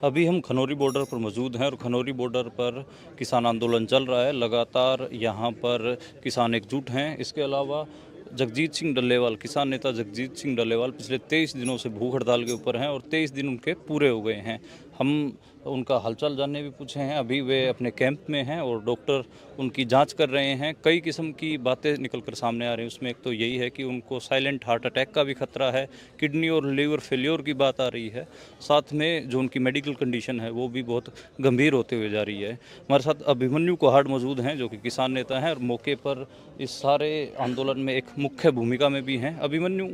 अभी हम खनौरी बॉर्डर पर मौजूद हैं और खनौरी बॉर्डर पर किसान आंदोलन चल रहा है। लगातार यहाँ पर किसान एकजुट हैं। इसके अलावा जगजीत सिंह डल्लेवाल, किसान नेता जगजीत सिंह डल्लेवाल पिछले 23 दिनों से भूख हड़ताल के ऊपर हैं और 23 दिन उनके पूरे हो गए हैं। हम उनका हालचाल जानने भी पूछे हैं। अभी वे अपने कैंप में हैं और डॉक्टर उनकी जांच कर रहे हैं। कई किस्म की बातें निकल कर सामने आ रही हैं। उसमें एक तो यही है कि उनको साइलेंट हार्ट अटैक का भी खतरा है, किडनी और लीवर फेल्योर की बात आ रही है। साथ में जो उनकी मेडिकल कंडीशन है वो भी बहुत गंभीर होते हुए जा रही है। हमारे साथ अभिमन्यु कोहाड़ मौजूद हैं जो कि किसान नेता हैं और मौके पर इस सारे आंदोलन में एक मुख्य भूमिका में भी हैं। अभिमन्यु,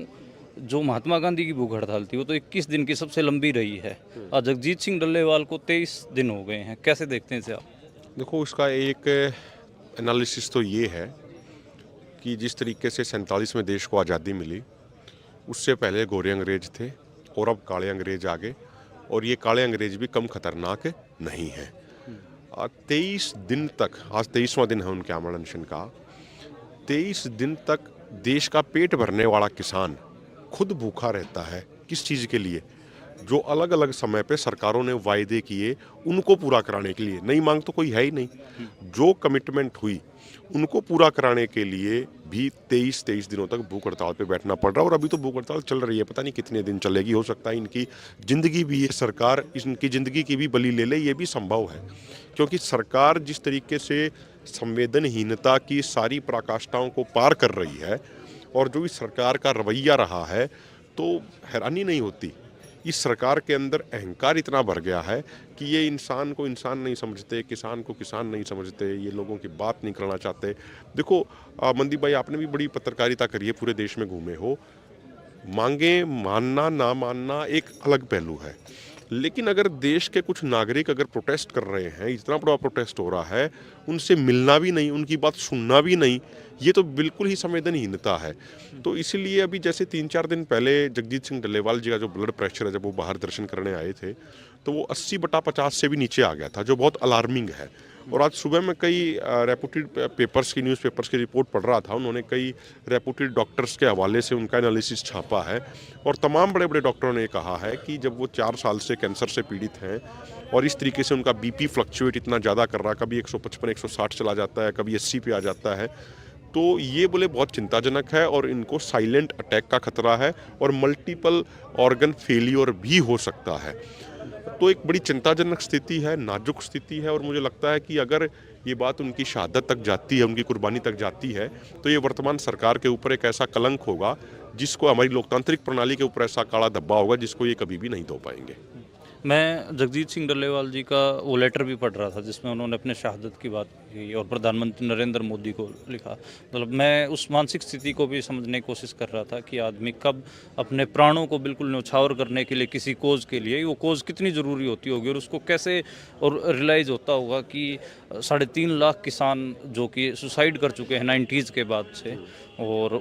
जो महात्मा गांधी की भूख हड़ताल थी वो तो 21 दिन की सबसे लंबी रही है और जगजीत सिंह डल्लेवाल को 23 दिन हो गए हैं। कैसे देखते हैं इसे आप? देखो, उसका एक एनालिसिस तो ये है कि जिस तरीके से 47 में देश को आज़ादी मिली, उससे पहले गोरे अंग्रेज थे और अब काले अंग्रेज आ गए और ये काले अंग्रेज भी कम खतरनाक नहीं है। 23 दिन तक, आज 23वां दिन है उनके आमरण अनशन का, 23 दिन तक देश का पेट भरने वाला किसान खुद भूखा रहता है। किस चीज़ के लिए? जो अलग अलग समय पे सरकारों ने वायदे किए उनको पूरा कराने के लिए। नई मांग तो कोई है ही नहीं। जो कमिटमेंट हुई उनको पूरा कराने के लिए भी 23 दिनों तक भूख हड़ताल पे बैठना पड़ रहा है। और अभी तो भूख हड़ताल चल रही है, पता नहीं कितने दिन चलेगी। हो सकता है इनकी ज़िंदगी भी, ये सरकार इनकी ज़िंदगी की भी बलि ले ले, ये भी संभव है। क्योंकि सरकार जिस तरीके से संवेदनहीनता की सारी पराकाष्ठाओं को पार कर रही है और जो इस सरकार का रवैया रहा है, तो हैरानी नहीं होती। इस सरकार के अंदर अहंकार इतना भर गया है कि ये इंसान को इंसान नहीं समझते, किसान को किसान नहीं समझते, ये लोगों की बात नहीं करना चाहते। देखो मनदीप भाई, आपने भी बड़ी पत्रकारिता करी है, पूरे देश में घूमे हो। मांगे मानना ना मानना एक अलग पहलू है, लेकिन अगर देश के कुछ नागरिक अगर प्रोटेस्ट कर रहे हैं, इतना बड़ा प्रोटेस्ट हो रहा है, उनसे मिलना भी नहीं, उनकी बात सुनना भी नहीं, ये तो बिल्कुल ही संवेदनहीनता है। तो इसीलिए अभी जैसे 3-4 दिन पहले जगजीत सिंह डल्लेवाल जी का जो ब्लड प्रेशर है, जब वो बाहर दर्शन करने आए थे तो वो 80/50 से भी नीचे आ गया था, जो बहुत अलार्मिंग है। और आज सुबह मैं कई रेपुटेड पेपर्स की, न्यूज़ पेपर्स की रिपोर्ट पढ़ रहा था। उन्होंने कई रेपुटेड डॉक्टर्स के हवाले से उनका एनालिसिस छापा है और तमाम बड़े बड़े डॉक्टरों ने कहा है कि जब वो 4 साल से कैंसर से पीड़ित हैं और इस तरीके से उनका बीपी फ्लक्चुएट इतना ज़्यादा कर रहा है, कभी 155-160 चला जाता है, कभी 80 पे आ जाता है, तो ये बोले बहुत चिंताजनक है और इनको साइलेंट अटैक का खतरा है और मल्टीपल ऑर्गन फेलियर भी हो सकता है। तो एक बड़ी चिंताजनक स्थिति है, नाजुक स्थिति है। और मुझे लगता है कि अगर ये बात उनकी शहादत तक जाती है, उनकी कुर्बानी तक जाती है, तो ये वर्तमान सरकार के ऊपर एक ऐसा कलंक होगा जिसको, हमारी लोकतांत्रिक प्रणाली के ऊपर ऐसा काला धब्बा होगा जिसको ये कभी भी नहीं धो पाएंगे। मैं जगजीत सिंह डल्लेवाल जी का वो लेटर भी पढ़ रहा था जिसमें उन्होंने अपने शहादत की बात की और प्रधानमंत्री नरेंद्र मोदी को लिखा। मतलब मैं उस मानसिक स्थिति को भी समझने की कोशिश कर रहा था कि आदमी कब अपने प्राणों को बिल्कुल न्यौछावर करने के लिए, किसी कोज़ के लिए, वो कोज़ कितनी ज़रूरी होती होगी और उसको कैसे और रियलाइज़ होता होगा कि 3.5 लाख किसान जो कि सुसाइड कर चुके हैं 90s के बाद से, और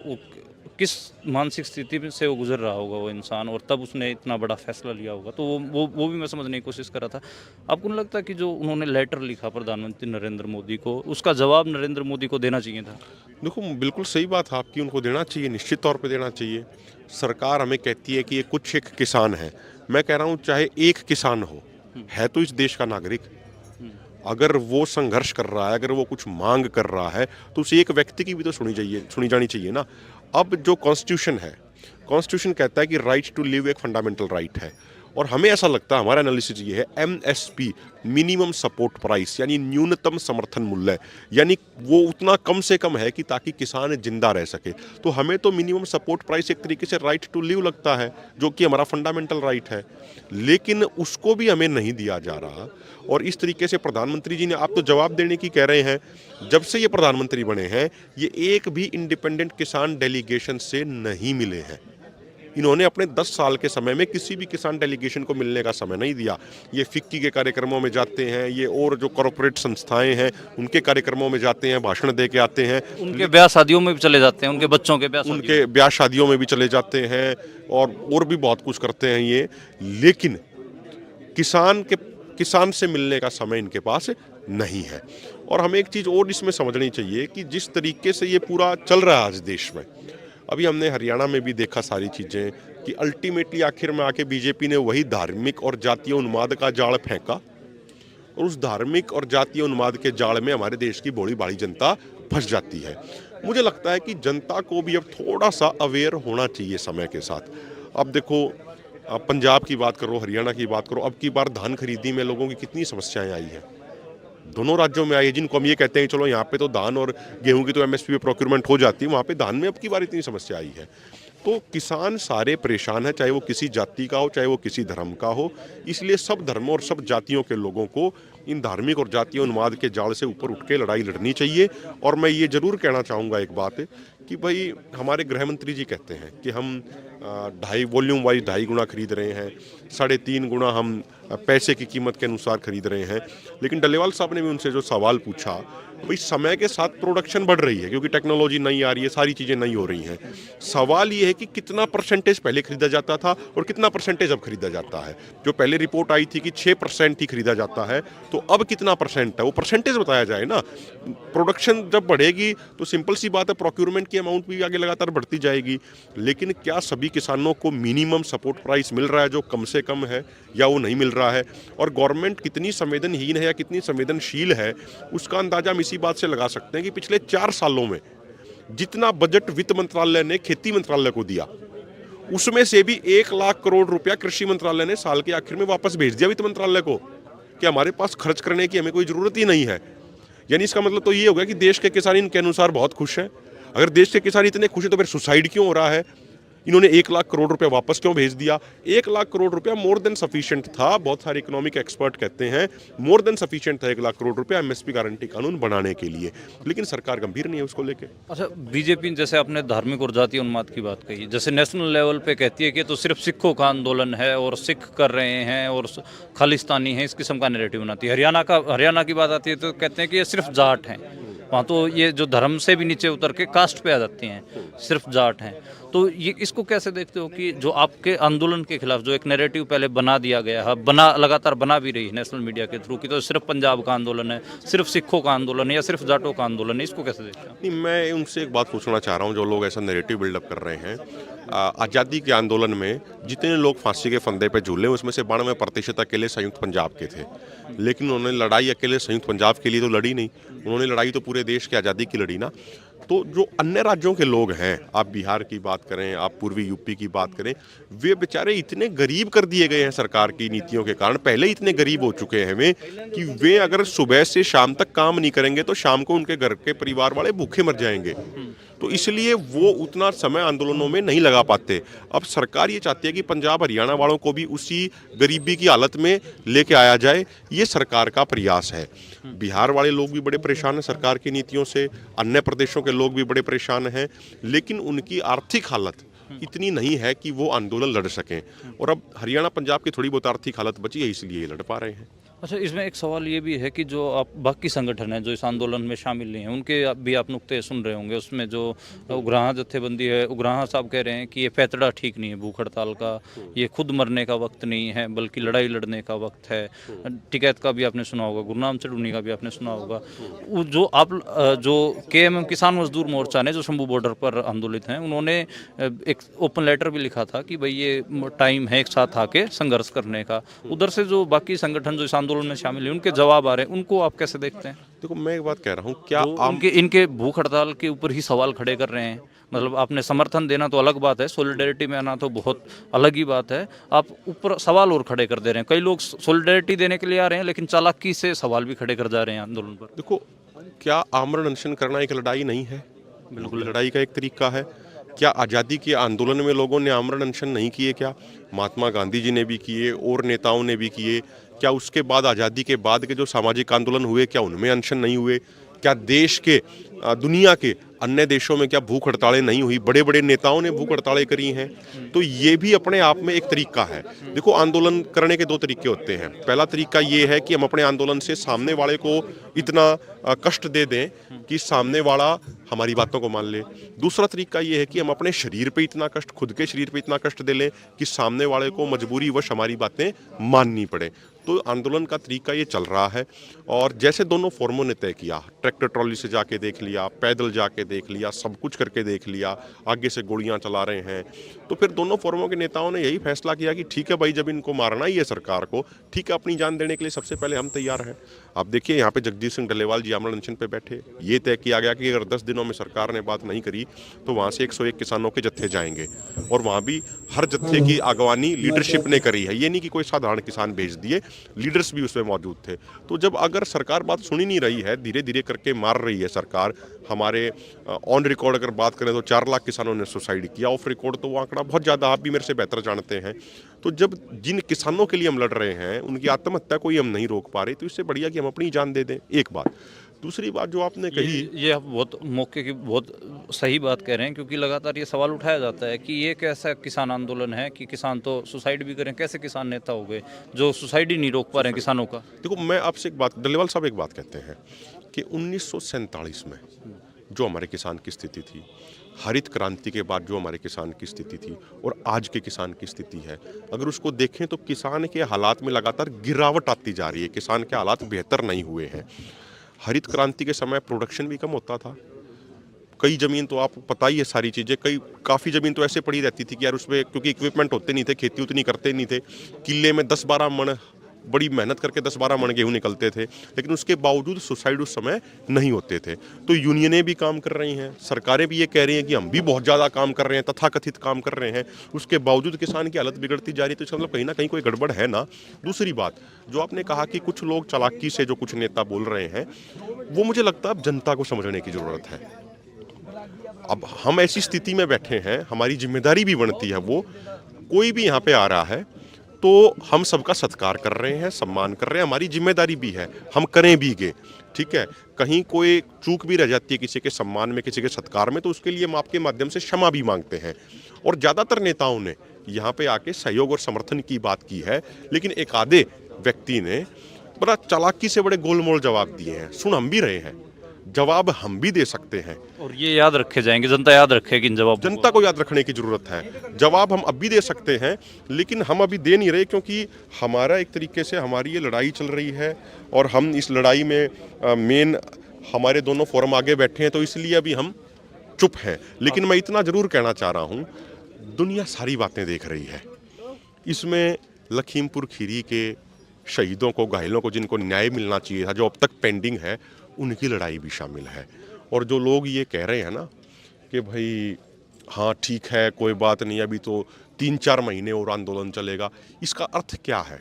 किस मानसिक स्थिति में से वो गुजर रहा होगा वो इंसान, और तब उसने इतना बड़ा फैसला लिया होगा। तो वो भी मैं समझने की कोशिश कर रहा था। आपको नहीं लगता कि जो उन्होंने लेटर लिखा प्रधानमंत्री नरेंद्र मोदी को, उसका जवाब नरेंद्र मोदी को देना चाहिए था? देखो, बिल्कुल सही बात है आपकी, उनको देना चाहिए, निश्चित तौर पे देना चाहिए। सरकार हमें कहती है कि ये कुछ एक किसान है। मैं कह रहा हूँ चाहे एक किसान हो, है तो इस देश का नागरिक। अगर वो संघर्ष कर रहा है, अगर वो कुछ मांग कर रहा है, तो उस एक व्यक्ति की भी तो सुनी जानी चाहिए ना। अब जो कॉन्स्टिट्यूशन है, कॉन्स्टिट्यूशन कहता है कि राइट टू लिव एक फंडामेंटल राइट है और हमें ऐसा लगता है, हमारा एनालिसिस ये है, एमएसपी, मिनिमम सपोर्ट प्राइस, यानी न्यूनतम समर्थन मूल्य, यानी वो उतना कम से कम है कि ताकि किसान जिंदा रह सके। तो हमें तो मिनिमम सपोर्ट प्राइस एक तरीके से राइट टू लिव लगता है, जो कि हमारा फंडामेंटल राइट है, लेकिन उसको भी हमें नहीं दिया जा रहा। और इस तरीके से प्रधानमंत्री जी ने, आप तो जवाब देने की कह रहे हैं, जब से ये प्रधानमंत्री बने हैं ये एक भी इंडिपेंडेंट किसान डेलीगेशन से नहीं मिले हैं। इन्होंने अपने 10 साल के समय में किसी भी किसान डेलीगेशन को मिलने का समय नहीं दिया। ये फिक्की के कार्यक्रमों में जाते हैं, ये और जो कॉर्पोरेट संस्थाएं हैं उनके कार्यक्रमों में जाते हैं, भाषण दे के आते हैं, उनके ब्याह शादियों में भी चले जाते हैं, उनके बच्चों के ब्याह शादियों में भी चले जाते हैं और भी बहुत कुछ करते हैं ये। लेकिन किसान से मिलने का समय इनके पास नहीं है। और हमें एक चीज़ और इसमें समझनी चाहिए कि जिस तरीके से ये पूरा चल रहा है आज देश में, अभी हमने हरियाणा में भी देखा सारी चीज़ें कि अल्टीमेटली आखिर में आके बीजेपी ने वही धार्मिक और जातीय उन्माद का जाल फेंका और उस धार्मिक और जातीय उन्माद के जाल में हमारे देश की भोली भाली जनता फंस जाती है। मुझे लगता है कि जनता को भी अब थोड़ा सा अवेयर होना चाहिए समय के साथ। अब देखो, अब पंजाब की बात करो, हरियाणा की बात करो, अब की बार धान खरीदी में लोगों की कितनी समस्याएं आई हैं। दोनों राज्यों में आई है। जिनको हम ये कहते हैं चलो यहाँ पे तो धान और गेहूं की तो एमएसपी पे प्रोक्योरमेंट हो जाती है, वहाँ पे धान में अब की बार इतनी समस्या आई है। तो किसान सारे परेशान हैं, चाहे वो किसी जाति का हो, चाहे वो किसी धर्म का हो। इसलिए सब धर्मों और सब जातियों के लोगों को इन धार्मिक और जातीय उन्माद के जाल से ऊपर उठ के लड़ाई लड़नी चाहिए। और मैं ये जरूर कहना चाहूँगा एक बात कि भाई, हमारे गृह मंत्री जी कहते हैं कि हम 2.5 वॉल्यूम वाइज 2.5 गुना खरीद रहे हैं, 3.5 गुना हम पैसे की कीमत के अनुसार खरीद रहे हैं। लेकिन डल्लेवाल साहब ने भी उनसे जो सवाल पूछा, भाई समय के साथ प्रोडक्शन बढ़ रही है क्योंकि टेक्नोलॉजी नई आ रही है, सारी चीज़ें नई हो रही हैं। सवाल ये है कि कितना परसेंटेज पहले खरीदा जाता था और कितना परसेंटेज अब खरीदा जाता है। जो पहले रिपोर्ट आई थी कि 6% ही खरीदा जाता है, तो अब कितना परसेंट है, वो परसेंटेज बताया जाए ना। प्रोडक्शन जब बढ़ेगी तो सिंपल सी बात है, प्रोक्योरमेंट की अमाउंट भी आगे लगातार बढ़ती जाएगी। लेकिन क्या सभी किसानों को मिनिमम सपोर्ट प्राइस मिल रहा है जो कम से कम है, या वो नहीं मिल रहा है? और गवर्नमेंट कितनी संवेदनहीन है या कितनी संवेदनशील है, उसका अंदाजा हम इसी बात से लगा सकते हैं कि पिछले 4 सालों में जितना बजट वित्त मंत्रालय ने खेती मंत्रालय को दिया, उसमें से भी 1 लाख करोड़ रुपया कृषि मंत्रालय ने साल के आखिर में वापस भेज दिया वित्त मंत्रालय को कि हमारे पास खर्च करने की हमें कोई जरूरत ही नहीं है। यानी इसका मतलब तो ये हो गया कि देश के किसान इनके अनुसार बहुत खुश हैं। अगर देश के किसान इतने खुश हैं तो फिर सुसाइड क्यों हो रहा है? इन्होंने 1 लाख करोड़ रुपया वापस क्यों भेज दिया? 1 लाख करोड़ रुपया मोर देन सफिशिएंट था। बहुत सारे इकोनॉमिक एक्सपर्ट कहते हैं मोर देन सफिशिएंट था 1 लाख करोड़ रुपया एमएसपी गारंटी कानून बनाने के लिए, लेकिन सरकार गंभीर नहीं है उसको लेके। अच्छा, बीजेपी जैसे आपने धार्मिक और जातीय उन्माद की बात कही, जैसे नेशनल लेवल पे कहती है कि तो सिर्फ सिखों का आंदोलन है और सिख कर रहे हैं और खालिस्तानी है, इस किस्म का नैरेटिव बनाती है। हरियाणा की बात आती है तो कहते हैं कि ये सिर्फ जाट हैं। वहाँ तो ये जो धर्म से भी नीचे उतर के कास्ट पे आ जाती हैं, सिर्फ जाट हैं। तो ये इसको कैसे देखते हो कि जो आपके आंदोलन के खिलाफ जो एक नैरेटिव पहले बना दिया गया है, लगातार बना भी रही है नेशनल मीडिया के थ्रू कि तो सिर्फ पंजाब का आंदोलन है, सिर्फ सिखों का आंदोलन है या सिर्फ जाटों का आंदोलन है, इसको कैसे देखते हो? नहीं, मैं उनसे एक बात पूछना चाह रहा हूँ, जो लोग ऐसा नैरेटिव बिल्डअप कर रहे हैं। आज़ादी के आंदोलन में जितने लोग फांसी के फंदे पे झूले, उसमें से 92% अकेले संयुक्त पंजाब के थे। लेकिन उन्होंने लड़ाई अकेले संयुक्त पंजाब के लिए तो लड़ी नहीं, उन्होंने लड़ाई तो पूरे देश की आज़ादी की लड़ी ना। तो जो अन्य राज्यों के लोग हैं, आप बिहार की बात करें, आप पूर्वी यूपी की बात करें, वे बेचारे इतने गरीब कर दिए गए हैं सरकार की नीतियों के कारण, पहले इतने गरीब हो चुके हैं वे कि वे अगर सुबह से शाम तक काम नहीं करेंगे तो शाम को उनके घर के परिवार वाले भूखे मर जाएंगे। तो इसलिए वो उतना समय आंदोलनों में नहीं लगा पाते। अब सरकार ये चाहती है कि पंजाब हरियाणा वालों को भी उसी गरीबी की हालत में लेके आया जाए, ये सरकार का प्रयास है। बिहार वाले लोग भी बड़े परेशान हैं सरकार की नीतियों से, अन्य प्रदेशों के लोग भी बड़े परेशान हैं, लेकिन उनकी आर्थिक हालत इतनी नहीं है कि वो आंदोलन लड़ सकें। और अब हरियाणा पंजाब की थोड़ी बहुत आर्थिक हालत बची है, इसलिए ये लड़ पा रहे हैं। अच्छा, इसमें एक सवाल ये भी है कि जो आप बाकी संगठन हैं जो इस आंदोलन में शामिल नहीं हैं, उनके भी आप नुक्ते सुन रहे होंगे। उसमें जो उग्राहा जत्थेबंदी है, उग्राहा साहब कह रहे हैं कि ये पैतड़ा ठीक नहीं है भूख हड़ताल का, ये खुद मरने का वक्त नहीं है बल्कि लड़ाई लड़ने का वक्त है। टिकैत का भी आपने सुना होगा, गुरनाम चढ़ूनी का भी आपने सुना होगा। जो केएमएम किसान मजदूर मोर्चा ने जो शंभू बॉर्डर पर आंदोलित हैं, उन्होंने एक ओपन लेटर भी लिखा था कि भाई ये टाइम है एक साथ आके संघर्ष करने का। उधर से जो बाकी संगठन जो इस आंदोलन में शामिल है, उनके जवाब आ रहे हैं, उनको आप कैसे देखते हैं? देखो, मैं एक बात कह रहा हूँ, क्या इनके भूख हड़ताल के ऊपर ही सवाल खड़े कर रहे हैं। मतलब आपने समर्थन देना तो अलग बात है, सॉलिडेरिटी में आना तो बहुत अलग ही बात है। आप ऊपर सवाल और खड़े कर दे रहे हैं। कई लोग सॉलिडेरिटी देने के लिए आ रहे हैं लेकिन चालाकी से सवाल भी खड़े कर जा रहे हैं आंदोलन पर। देखो, क्या आमरण अनशन करना एक लड़ाई नहीं है? बिल्कुल लड़ाई का एक तरीका है। क्या आज़ादी के आंदोलन में लोगों ने आमरण अनशन नहीं किए? क्या महात्मा गांधी जी ने भी किए और नेताओं ने भी किए? क्या उसके बाद आज़ादी के बाद के जो सामाजिक आंदोलन हुए, क्या उनमें अनशन नहीं हुए? क्या देश के दुनिया के अन्य देशों में क्या भूख हड़तालें नहीं हुई? बड़े बड़े नेताओं ने भूख हड़तालें करी हैं। तो ये भी अपने आप में एक तरीका है। देखो, आंदोलन करने के 2 तरीके होते हैं। पहला तरीका ये है कि हम अपने आंदोलन से सामने वाले को इतना कष्ट दे दें कि सामने वाला हमारी बातों को मान ले। दूसरा तरीका ये है कि हम अपने शरीर पे इतना कष्ट, खुद के शरीर पे इतना कष्ट दे लें कि सामने वाले को मजबूरीवश हमारी बातें माननी पड़े। तो आंदोलन का तरीका ये चल रहा है। और जैसे दोनों फोरमों ने तय किया, ट्रैक्टर ट्रॉली से जाके देख लिया, पैदल जाके देख लिया, सब कुछ करके देख लिया, आगे से गोलियां चला रहे हैं, तो फिर दोनों फोरमों के नेताओं ने यही फैसला किया कि ठीक है भाई, जब इनको मारना ही है सरकार को, ठीक है, अपनी जान देने के लिए सबसे पहले हम तैयार हैं। आप देखिए यहाँ पे जगजीत सिंह डल्लेवाल जी आमरण अनशन पे बैठे, ये तय किया गया कि अगर 10 दिनों में सरकार ने बात नहीं करी तो वहाँ से 101 किसानों के जत्थे जाएंगे, और वहाँ भी हर जत्थे की आगवानी लीडरशिप ने करी है। ये नहीं कि कोई साधारण किसान भेज दिए, लीडर्स भी उसमें मौजूद थे। तो जब अगर सरकार बात सुन ही नहीं रही है, धीरे धीरे करके मार रही है सरकार, हमारे ऑन रिकॉर्ड अगर बात करें तो 4 लाख किसानों ने सुसाइड किया, ऑफ रिकॉर्ड तो वो आंकड़ा बहुत ज़्यादा, आप भी मेरे से बेहतर जानते हैं। तो जब जिन किसानों के लिए हम लड़ रहे हैं उनकी आत्महत्या कोई हम नहीं रोक पा रहे, तो इससे बढ़िया कि हम अपनी जान दे दें, एक बात। दूसरी बात जो आपने कही, ये आप बहुत मौके की बहुत सही बात कह रहे हैं, क्योंकि लगातार ये सवाल उठाया जाता है कि ये कैसा किसान आंदोलन है कि किसान तो सुसाइड भी करें, कैसे किसान नेता हो गए जो सुसाइड ही नहीं रोक पा रहे हैं किसानों का। देखो मैं आपसे एक बात, डल्लेवाल साहब एक बात कहते हैं कि 1947 में जो हमारे किसान की स्थिति थी, हरित क्रांति के बाद जो हमारे किसान की स्थिति थी और आज के किसान की स्थिति है, अगर उसको देखें तो किसान के हालात में लगातार गिरावट आती जा रही है, किसान के हालात बेहतर नहीं हुए हैं। हरित क्रांति के समय प्रोडक्शन भी कम होता था, कई ज़मीन तो आपको पता ही है सारी चीज़ें, काफ़ी ज़मीन तो ऐसे पड़ी रहती थी कि यार उसमें क्योंकि इक्विपमेंट होते नहीं थे, खेती उतनी करते नहीं थे, किले में 10-12 मन, बड़ी मेहनत करके 10-12 मन गेहूँ निकलते थे, लेकिन उसके बावजूद सुसाइड उस समय नहीं होते थे। तो यूनियनें भी काम कर रही हैं, सरकारें भी ये कह रही हैं कि हम भी बहुत ज़्यादा काम कर रहे हैं, तथाकथित काम कर रहे हैं, उसके बावजूद किसान की हालत बिगड़ती जा रही है। तो इसका मतलब कहीं ना कहीं कोई गड़बड़ है ना। दूसरी बात जो आपने कहा कि कुछ लोग चालाकी से जो कुछ नेता बोल रहे हैं, वो मुझे लगता है अब जनता को समझने की ज़रूरत है। अब हम ऐसी स्थिति में बैठे हैं, हमारी जिम्मेदारी भी बनती है, वो कोई भी यहाँ पे आ रहा है तो हम सबका सत्कार कर रहे हैं, सम्मान कर रहे हैं, हमारी जिम्मेदारी भी है, हम करें भी गे, ठीक है। कहीं कोई चूक भी रह जाती है किसी के सम्मान में, किसी के सत्कार में, तो उसके लिए हम आपके माध्यम से क्षमा भी मांगते हैं। और ज़्यादातर नेताओं ने यहाँ पे आके सहयोग और समर्थन की बात की है, लेकिन एक आधे व्यक्ति ने बड़ा चालाकी से बड़े गोलमोल जवाब दिए हैं। सुन हम भी रहे हैं, जवाब हम भी दे सकते हैं, और ये याद रखे जाएंगे, जनता याद रखेगी इन जवाब। जनता को याद रखने की जरूरत है। जवाब हम अब भी दे सकते हैं, लेकिन हम अभी दे नहीं रहे, क्योंकि हमारा एक तरीके से हमारी ये लड़ाई चल रही है और हम इस लड़ाई में मेन हमारे दोनों फोरम आगे बैठे हैं, तो इसलिए अभी हम चुप हैं। लेकिन मैं इतना जरूर कहना चाह रहा हूँ, दुनिया सारी बातें देख रही है। इसमें लखीमपुर खीरी के शहीदों को, घायलों को, जिनको न्याय मिलना चाहिए था, जो अब तक पेंडिंग है, उनकी लड़ाई भी शामिल है। और जो लोग ये कह रहे हैं ना कि भाई हाँ ठीक है, कोई बात नहीं, अभी तो 3-4 महीने और आंदोलन चलेगा, इसका अर्थ क्या है?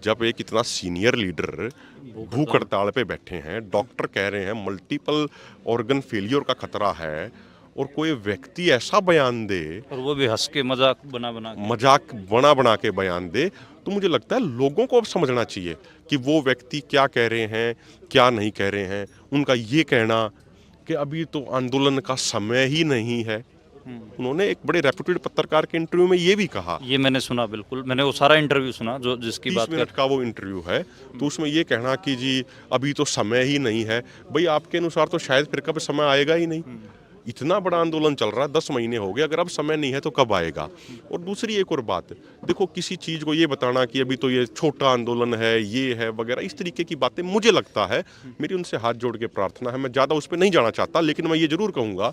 जब एक इतना सीनियर लीडर भूख हड़ताल पे बैठे हैं, डॉक्टर कह रहे हैं मल्टीपल ऑर्गन फेलियर का खतरा है, और कोई व्यक्ति ऐसा बयान दे, और वो भी हंस के मजाक बना के बयान दे, तो मुझे लगता है लोगों को अब समझना चाहिए कि वो व्यक्ति क्या कह रहे हैं, क्या नहीं कह रहे हैं। उनका ये कहना कि अभी तो आंदोलन का समय ही नहीं है, उन्होंने एक बड़े रेप्यूटेड पत्रकार के इंटरव्यू में ये भी कहा। ये मैंने सुना, बिल्कुल मैंने वो सारा इंटरव्यू सुना जो जिसकी 30 बात मिनट का वो इंटरव्यू है, तो उसमें ये कहना कि जी अभी तो समय ही नहीं है। भाई आपके अनुसार तो शायद फिर कब समय आएगा ही नहीं। इतना बड़ा आंदोलन चल रहा है, 10 महीने हो गए, अगर अब समय नहीं है तो कब आएगा? और दूसरी एक और बात, देखो किसी चीज़ को ये बताना कि अभी तो ये छोटा आंदोलन है, ये है वगैरह, इस तरीके की बातें, मुझे लगता है, मेरी उनसे हाथ जोड़ के प्रार्थना है, मैं ज़्यादा उस पर नहीं जाना चाहता, लेकिन मैं ये ज़रूर कहूँगा,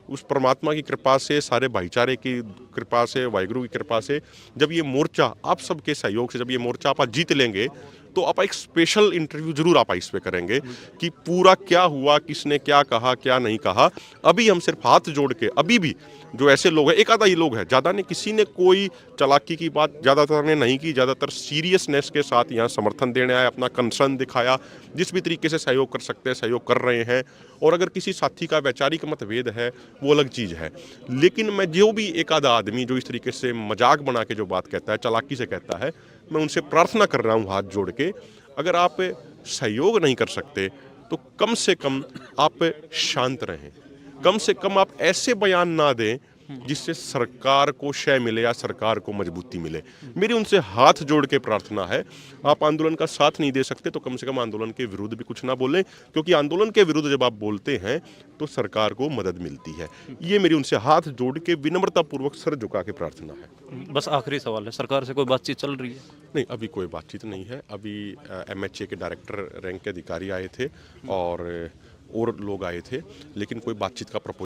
उस परमात्मा की कृपा से, सारे भाईचारे की कृपा से, वाहिगुरु की कृपा से, जब ये मोर्चा आप सबके सहयोग से, जब ये मोर्चा आप जीत लेंगे, तो आप एक स्पेशल इंटरव्यू जरूर आप इस पे करेंगे कि पूरा क्या हुआ, किसने क्या कहा, क्या नहीं कहा। अभी हम सिर्फ हाथ जोड़ के, अभी भी जो ऐसे लोग हैं, एक आधा ही लोग हैं, ज़्यादा ने, किसी ने कोई चालाकी की बात ज़्यादातर ने नहीं की, ज़्यादातर सीरियसनेस के साथ यहाँ समर्थन देने आए, अपना कंसर्न दिखाया, जिस भी तरीके से सहयोग कर सकते हैं सहयोग कर रहे हैं। और अगर किसी साथी का वैचारिक मतभेद है वो अलग चीज़ है, लेकिन मैं जो भी एक आधा आदमी जो इस तरीके से मजाक बना के जो बात कहता है, चालाकी से कहता है, मैं उनसे प्रार्थना कर रहा हूँ हाथ जोड़ के, अगर आप सहयोग नहीं कर सकते तो कम से कम आप शांत रहें, कम से कम आप ऐसे बयान ना दें जिससे सरकार को शय मिले या सरकार को मजबूती मिले। मेरी उनसे हाथ जोड़ के प्रार्थना है, आप आंदोलन का साथ नहीं दे सकते तो कम से कम आंदोलन के विरुद्ध भी कुछ ना बोलें, क्योंकि आंदोलन के विरुद्ध जब आप बोलते हैं तो सरकार को मदद मिलती है। ये मेरी उनसे हाथ जोड़ के विनम्रतापूर्वक सर झुका के प्रार्थना है। बस आखिरी सवाल है, सरकार से कोई बातचीत चल रही है? नहीं, अभी कोई बातचीत नहीं है। अभी MHA के डायरेक्टर रैंक के अधिकारी आए थे और लोग आए थे, लेकिन कोई बातचीत का प्रपोजल